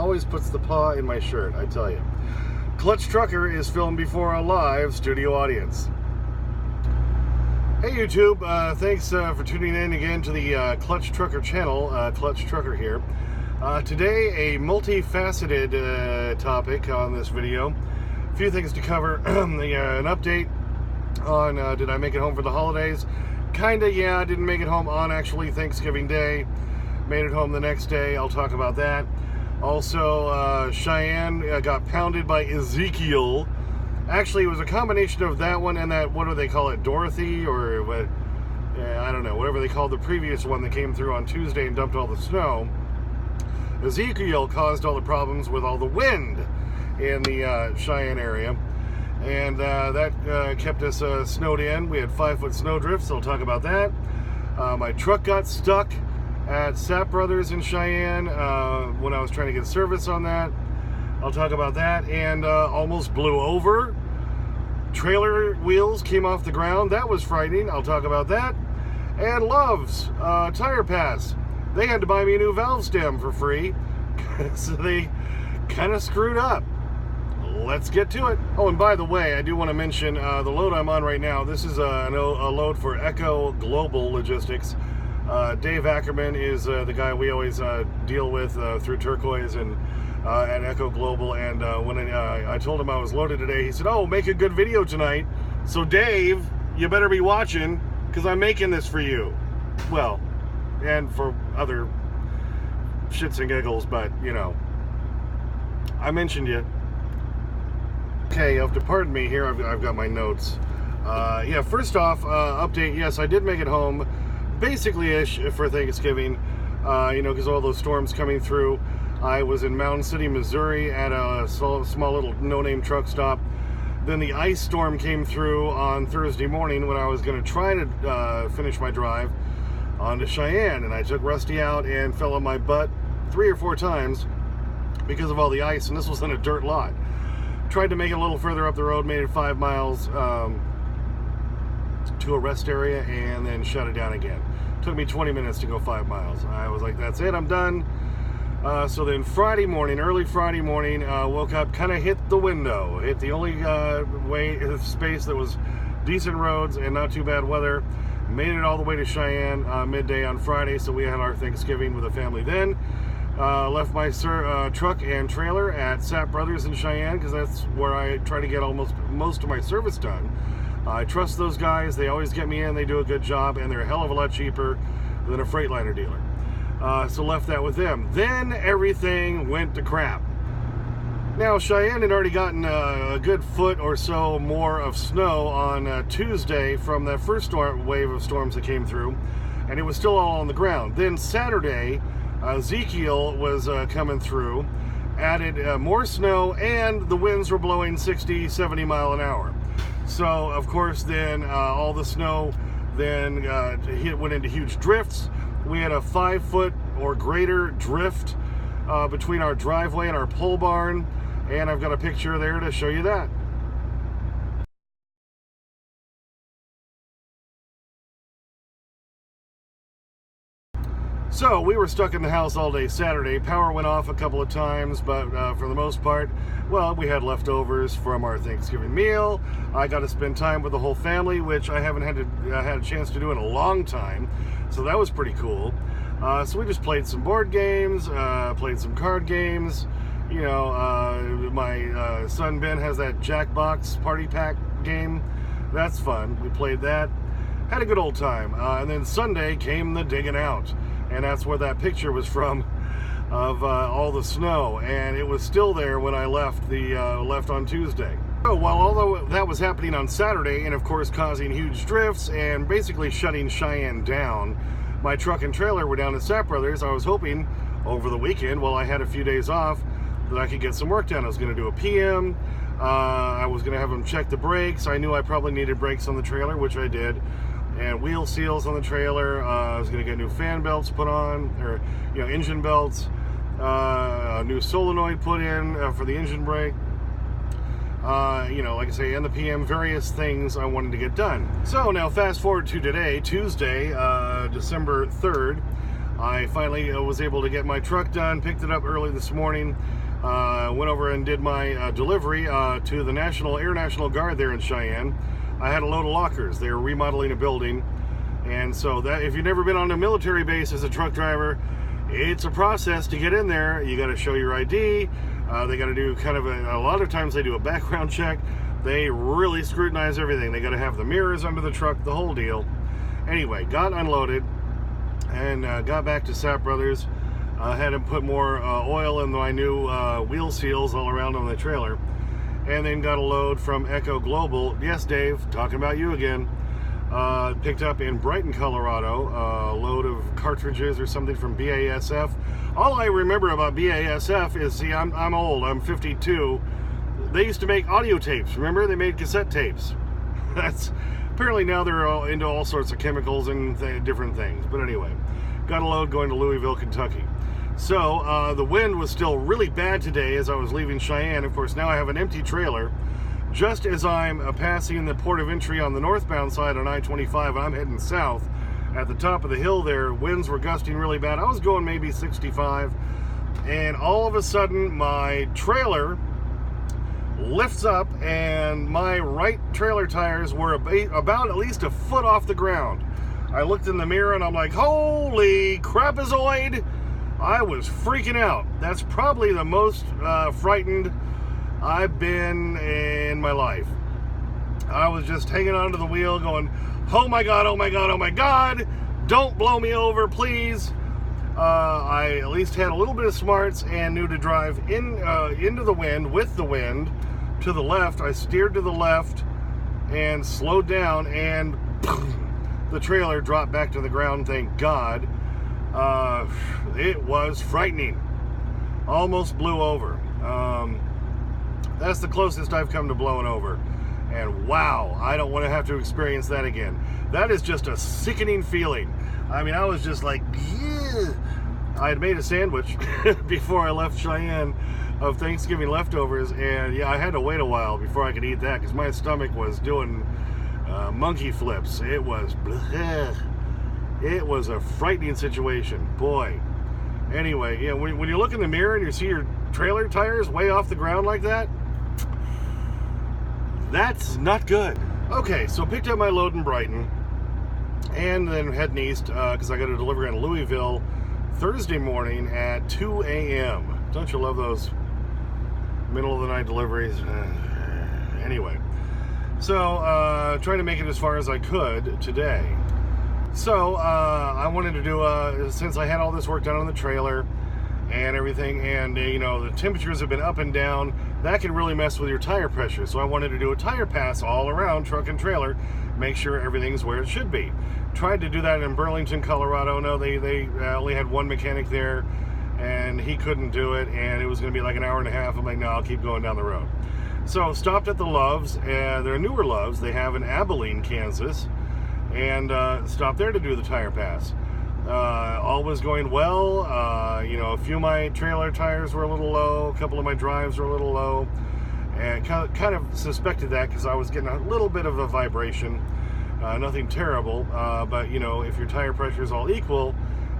always puts the paw in my shirt, I tell you. Clutch Trucker is filmed before a live studio audience. Hey YouTube, thanks for tuning in again to the Clutch Trucker channel, Clutch Trucker here. Today, a multifaceted topic on this video. A few things to cover. An update on did I make it home for the holidays? Kinda, yeah, I didn't make it home on actually Thanksgiving Day. Made it home the next day. I'll talk about that. Also, Cheyenne got pounded by Ezekiel. Actually, it was a combination of that one and that, what do they call it, Dorothy, or what? I don't know, whatever they called the previous one that came through on Tuesday and dumped all the snow. Ezekiel caused all the problems with all the wind in the Cheyenne area, and that kept us snowed in. We had 5-foot snow drifts, so I'll talk about that. My truck got stuck at Sapp Brothers in Cheyenne when I was trying to get service on that. I'll talk about that. And almost blew over. Trailer wheels came off the ground. That was frightening. I'll talk about that. And Love's Tire Pass. They had to buy me a new valve stem for free. So they kind of screwed up. Let's get to it. Oh, and by the way, I do want to mention the load I'm on right now. This is a load for Echo Global Logistics. Dave Ackerman is the guy we always deal with through Turquoise and at Echo Global. And when I told him I was loaded today, he said, "Oh, make a good video tonight. So Dave, you better be watching because I'm making this for you." Well, and for other shits and giggles, but you know, I mentioned you. Okay, you have to pardon me here. I've got my notes. Yeah, first off, update. Yes, I did make it home, basically-ish for Thanksgiving. You know, because all those storms coming through. I was in Mountain City, Missouri, at a small little no-name truck stop. Then the ice storm came through on Thursday morning when I was going to try to finish my drive onto Cheyenne, and I took Rusty out and fell on my butt 3 or 4 times because of all the ice, and this was in a dirt lot. Tried to make it a little further up the road, made it 5 miles to a rest area, and then shut it down again. Took me 20 minutes to go 5 miles. I was like, that's it, I'm done. So then Friday morning, early Friday morning, woke up, kind of hit the window. Hit the only space that was decent roads and not too bad weather. Made it all the way to Cheyenne midday on Friday, so we had our Thanksgiving with the family then. Left my truck and trailer at Sapp Brothers in Cheyenne because that's where I try to get most of my service done. I trust those guys. They always get me in. They do a good job, and they're a hell of a lot cheaper than a Freightliner dealer. So left that with them. Then everything went to crap. Now, Cheyenne had already gotten a good foot or so more of snow on Tuesday from that first wave of storms that came through, and it was still all on the ground. Then Saturday, Ezekiel was coming through, added more snow, and the winds were blowing 60, 70 mile an hour. So, of course, then all the snow then went into huge drifts. We had a 5-foot or greater drift between our driveway and our pole barn, and I've got a picture there to show you that. So we were stuck in the house all day Saturday. Power went off a couple of times, but for the most part, well, we had leftovers from our Thanksgiving meal. I got to spend time with the whole family, which I haven't had a chance to do in a long time. So that was pretty cool. So we just played some board games, played some card games. You know, my son Ben has that Jackbox Party Pack game. That's fun. We played that. Had a good old time. And then Sunday came the digging out. And that's where that picture was from of all the snow. And it was still there when I left left on Tuesday. So while all that was happening on Saturday, and of course causing huge drifts and basically shutting Cheyenne down, my truck and trailer were down at Sapp Brothers. I was hoping over the weekend, while I had a few days off, that I could get some work done. I was going to do a PM. I was going to have them check the brakes. I knew I probably needed brakes on the trailer, which I did. And wheel seals on the trailer. I was going to get new fan belts put on, or engine belts. A new solenoid put in for the engine brake. Like I say, and the PM, various things I wanted to get done. So now fast forward to today, Tuesday, December 3rd. I finally was able to get my truck done, picked it up early this morning, went over and did my delivery to the Air National Guard there in Cheyenne. I had a load of lockers. They were remodeling a building, and so that if you've never been on a military base as a truck driver, it's a process to get in there. You got to show your ID. They got to do kind of a lot of times they do a background check. They really scrutinize everything. They got to have the mirrors under the truck, the whole deal. Anyway, got unloaded and got back to Sap Brothers. Had him put more oil in my new wheel seals all around on the trailer. And then got a load from Echo Global. Yes, Dave, talking about you again. Picked up in Brighton, Colorado, a load of cartridges or something from BASF. All I remember about BASF is, see, I'm old, I'm 52. They used to make audio tapes, remember? They made cassette tapes. That's apparently now they're all into all sorts of chemicals and different things. But anyway, got a load going to Louisville, Kentucky. So the wind was still really bad today as I was leaving Cheyenne. Of course, now I have an empty trailer. Just as I'm passing the port of entry on the northbound side on I-25, I'm heading south. At the top of the hill there, winds were gusting really bad. I was going maybe 65, and all of a sudden my trailer lifts up and my right trailer tires were about at least a foot off the ground. I looked in the mirror and I'm like, holy crapazoid! I was freaking out. That's probably the most frightened I've been in my life. I was just hanging onto the wheel going, oh my God, oh my God, oh my God, don't blow me over, please. I at least had a little bit of smarts and knew to drive into the wind, with the wind, to the left. I steered to the left and slowed down, and the trailer dropped back to the ground, thank God. It was frightening. Almost blew over. That's the closest I've come to blowing over. And wow, I don't want to have to experience that again. That is just a sickening feeling. I mean, I was just like, yeah. I had made a sandwich before I left Cheyenne of Thanksgiving leftovers, and yeah, I had to wait a while before I could eat that because my stomach was doing monkey flips. It was a frightening situation, boy. Anyway, yeah, when you look in the mirror and you see your trailer tires way off the ground like that, that's not good. Okay, so picked up my load in Brighton and then heading east because I got a delivery in Louisville Thursday morning at 2 a.m. Don't you love those middle of the night deliveries? Anyway, so trying to make it as far as I could today. So I wanted to do, since I had all this work done on the trailer and everything, and you know, the temperatures have been up and down, that can really mess with your tire pressure. So I wanted to do a tire pass all around truck and trailer, make sure everything's where it should be. Tried to do that in Burlington, Colorado. No, they only had one mechanic there, and he couldn't do it, and it was going to be like an hour and a half. I'm like, no, I'll keep going down the road. So stopped at the Loves, and they're newer Loves. They have in Abilene, Kansas, and stopped there to do the tire pass. All was going well. You know, a few of my trailer tires were a little low, a couple of my drives were a little low, and kind of suspected that because I was getting a little bit of a vibration. Nothing terrible, but you know, if your tire pressure is all equal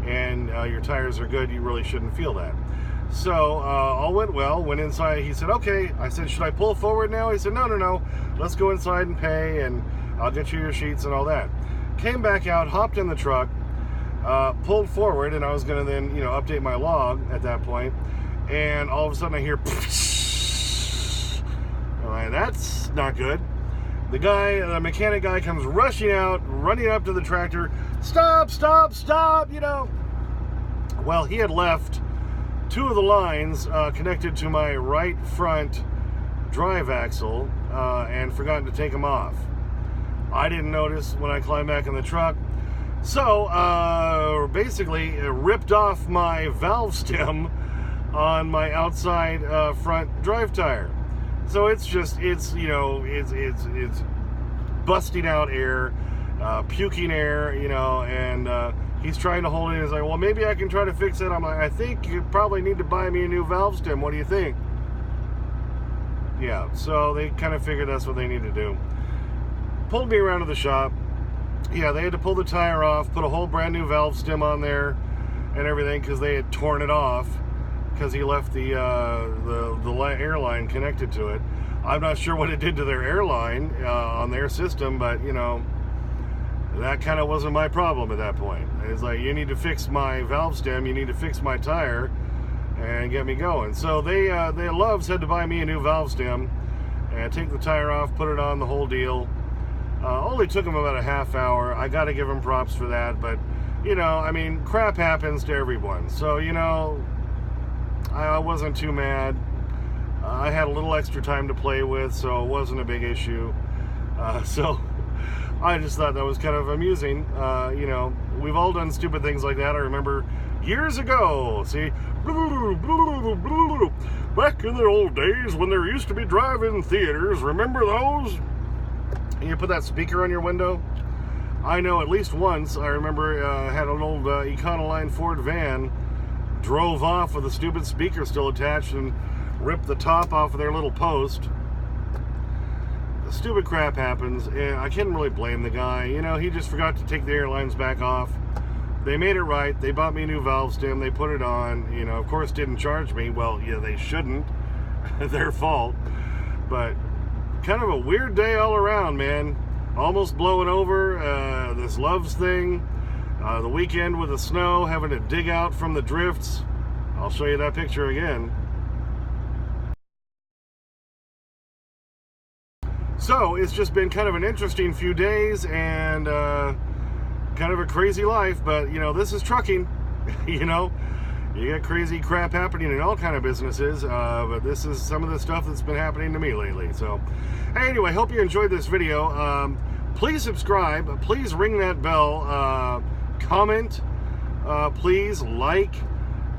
and your tires are good, you really shouldn't feel that. So all went well. Went inside. He said, okay. I said, should I pull forward now? He said, no. Let's go inside and pay, and I'll get you your sheets and all that. Came back out, hopped in the truck, pulled forward, and I was going to then, you know, update my log at that point. And all of a sudden I hear, all right, that's not good. The mechanic guy comes rushing out, running up to the tractor. Stop, you know. Well, he had left two of the lines connected to my right front drive axle and forgotten to take them off. I didn't notice when I climbed back in the truck. So, basically, it ripped off my valve stem on my outside front drive tire. So it's busting out air, puking air, you know, and he's trying to hold it. He's like, well, maybe I can try to fix it. I'm like, I think you probably need to buy me a new valve stem. What do you think? Yeah, so they kind of figured that's what they need to do. Pulled me around to the shop. Yeah, they had to pull the tire off, put a whole brand new valve stem on there, and everything because they had torn it off because he left the airline connected to it. I'm not sure what it did to their airline on their system, but you know, that kind of wasn't my problem at that point. It's like, you need to fix my valve stem, you need to fix my tire, and get me going. So they Love's had to buy me a new valve stem and take the tire off, put it on, the whole deal. Only took them about a half hour. I got to give them props for that, but you know, I mean, crap happens to everyone. So you know, I wasn't too mad. I had a little extra time to play with, so it wasn't a big issue. So I just thought that was kind of amusing. You know, we've all done stupid things like that. I remember years ago, see, back in the old days when there used to be drive-in theaters, remember those? And you put that speaker on your window. I know at least once, I remember had an old Econoline Ford van, drove off with a stupid speaker still attached and ripped the top off of their little post. The stupid crap happens, and I can't really blame the guy. You know, he just forgot to take the airlines back off. They made it right. They bought me a new valve stem. They put it on. You know, of course, didn't charge me. Well, yeah, they shouldn't. Their fault. But kind of a weird day all around, man. Almost blowing over. This Love's thing. The weekend with the snow, having to dig out from the drifts. I'll show you that picture again. So it's just been kind of an interesting few days and kind of a crazy life, but you know, this is trucking. You know, you get crazy crap happening in all kind of businesses, but this is some of the stuff that's been happening to me lately. So anyway, hope you enjoyed this video. Please subscribe, please ring that bell, comment, please like.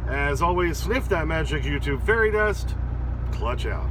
As always, sniff that magic YouTube fairy dust. Clutch out.